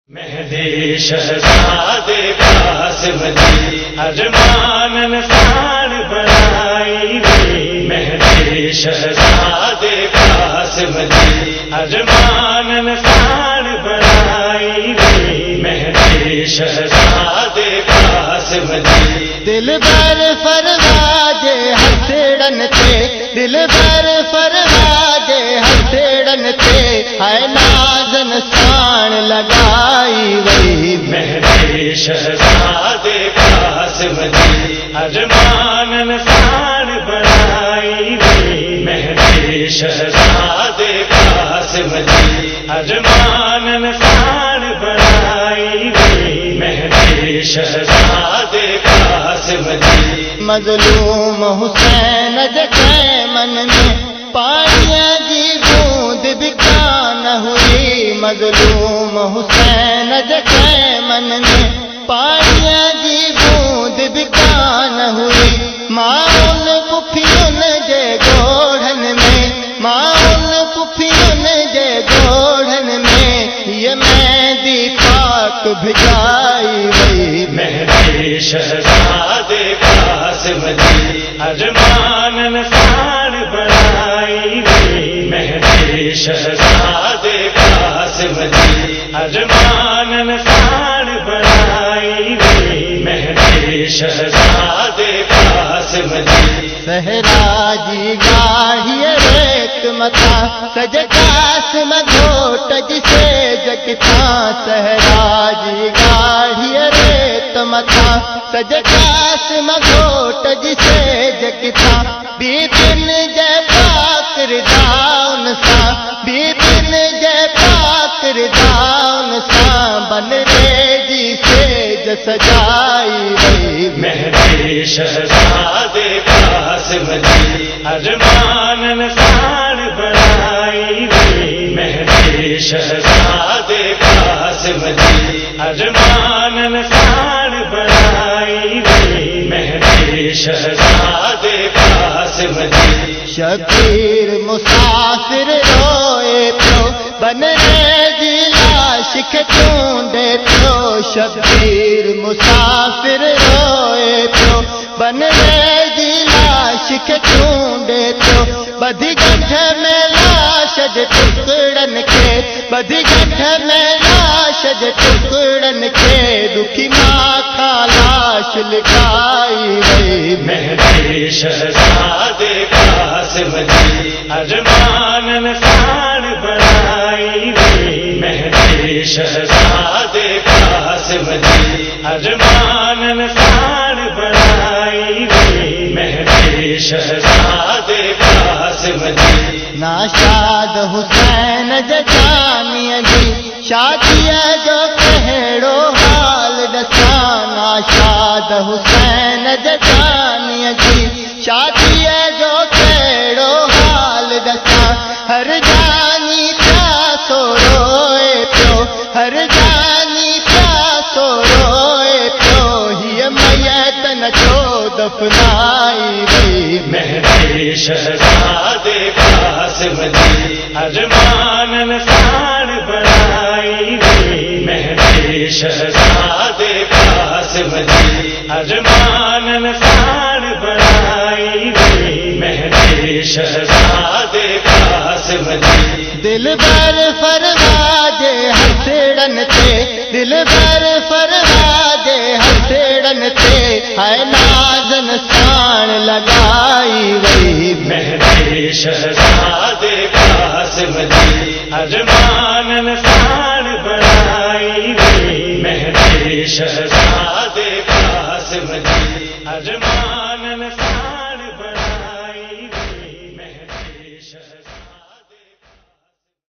मेहदी शहजादे कासिम दी अरमानन साण बनाई रे। मेहदी शहजादे कासिम दी अरमानन साण बनाई रे। मेहदी शहजादे कासिम दी दिल भर फरमाजे हथेड़न ते, दिल भर फरमाजे हथेड़न ते, है नाज़न साण लगाई वही। मेहदी शहजादे कासिम दी अरमानन साण बनाई रे। मेहदी शहजादे कासिम दी अरमानन साण बनाई रे। मेहदी शहजादे कासिम दी मज़लूम हुसैन जे मन में पानिया जी बूंद भी कान हुई। मज़लूम हुसैन जे मन में पानिया जी बूंद भी कान हुई। माउन पुफियुन जे गोढ़न में, माउन पुफियुन जे गोढ़न में, ये मेहदी पाक भिजाई वही। मेहदी शहजादे कासिम दी अरमानन साण बनाई रे। मेहदी शहजादे कासिम दी अरमानन साण बनाई रे। मेहदी शहजादे कासिम दी सहराजी गाढ़िय रेत मथा सज कासिम घोट जिसे जगता। सहराजी गाढ़िय रेत मथा सज कासिम घोट जिसे जगता। बीबिन जय पाक रिदाउन सा, बीबिन जय पाक रिदाउन सा, बन रेजी से सजाई वही। मेहदी शहजादे कासिम दी अरमानन साण बनाई रे। मेहदी शहजादे कासिम दी अरमानन साण बनाई रे। मेहदी शहजादे कासिम दी शबीर मुसाफिर रोए पियो, बन रेजी लाश खे चूंडे पियो। शबीर मुसाफिर रोए पियो, बन रेजी लाश खे चूंडे पियो। बधी गंढ में लाश जे टुकड़न खे, बधी गंढ में लाश जे टुकड़न खे, दुखी मां खां लाश लिकाई वही। मेहदी शहजादे कासिम दी अरमानन साण बनाई रे। मेहदी शहजादे कासिम दी अरमानन साण बनाई रे। मेहदी शहजादे कासिम दी नाशाद हुसैन जानिय जी शादीअ जो कहिड़ो हाल ॾसा। नाशाद हुसैन जानिय जी शादीअ जो कहिड़ो हाल ॾसा। हर जानी प्यासो रोए पियो, हर जानी प्यासो रोए पियो, हीअ मैयत न छो दफनाई वई। मेहदी शहजादे कासिम दी अरमानन साण बनाई रे। मेहदी शहजादे कासिम दी अरमानन साण बनाई रे। मेहदी शहजादे कासिम दी दिल भर फरमाजे हथेड़न ते, दिल भर फरमाजे हथेड़न ते, है नाज़न साण लगाई वही। मेहदी शहजादे कासिम दी अरमानन साण बनाई रे। मेहदी शहजादे कासिम दी अरमानन